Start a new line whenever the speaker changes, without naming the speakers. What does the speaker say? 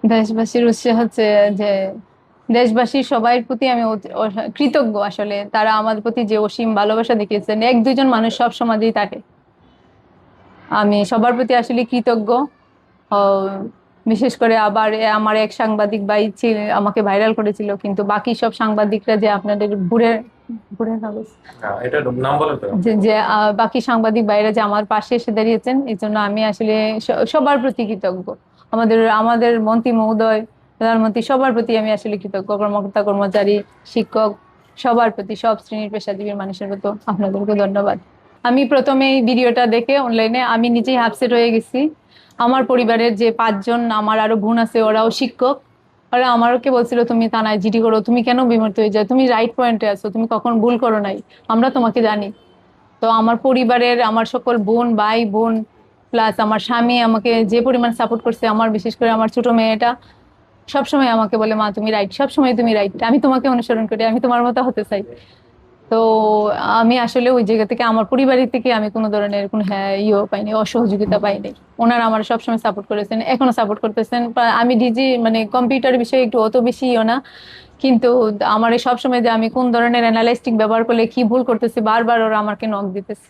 দেশবাসীর উৎসাহ হচ্ছে যে দেশবাসী সবার প্রতি আমি কৃতজ্ঞ। আসলে তারা আমাদের প্রতি যে অসীম ভালোবাসা দেখিয়েছেন, এক দুজন মানুষ সব সমাজেই থাকে। আমি সবার প্রতি আসলে কৃতজ্ঞ। আহ, বিশেষ করে আবার আমার এক সাংবাদিক ভাই আমাকে ভাইরাল করেছিল, কিন্তু বাকি সব সাংবাদিকরা যে আপনাদের বুড়ে বুড়ে কাগজ
হ্যাঁ, এটা নাম বলেন তো।
বাকি সাংবাদিক ভাইরা যে আমার পাশে এসে দাঁড়িয়েছেন, এই জন্য আমি আসলে সবার প্রতি কৃতজ্ঞ। আমাদের আমাদের মন্ত্রী মহোদয়, প্রধানমন্ত্রী, সবার প্রতি আমি আসলে কৃতজ্ঞ। কর্মকর্তা কর্মচারী, শিক্ষক, সবার প্রতি, সব শ্রেণীর পেশাজীবী মানুষের প্রতি আপনাদেরকে ধন্যবাদ। আমি প্রথমে এই ভিডিওটা দেখে অনলাইনে আমি নিজেই আপসেট হয়ে গেছি। আমার পরিবারের যে 5 জন আমার আরো বোন আছে, ওরাও শিক্ষক। ওরা আমাকে বলছিল, তুমি থানায় জিডি করো, তুমি কেন বিমূর্ত হয়ে যাও, তুমি রাইট পয়েন্টে আছো, তুমি কখন ভুল করো নাই, আমরা তোমাকে জানি। তো আমার পরিবারের আমার সকল বোন, ভাই বোন, প্লাস আমার স্বামী আমাকে যে পরিমাণ সাপোর্ট করছে, আমার বিশেষ করে আমার ছোট মেয়েটা সবসময় আমাকে বলে, মা তুমি রাইট, সবসময় তুমি রাইট, আমি তোমাকে অনুসরণ করি, আমি তোমার মতো হতে চাই। তো আমি আসলে ওই জায়গা থেকে, আমার পরিবারের থেকে আমি কোনো ধরনের কোনো হ্যাঁ পাইনি, অসহযোগিতা পাইনি। ওনারা আমার সবসময় সাপোর্ট করেছেন, এখনো সাপোর্ট করতেছেন। আমি মানে কম্পিউটার বিষয়ে একটু অত বেশি না, কিন্তু আমার এই সবসময় যে আমি কোন ধরনের অ্যানালাইস্টিক ব্যবহার করলে কি ভুল করতেছি, বারবার ওরা আমাকে নক দিতেছে।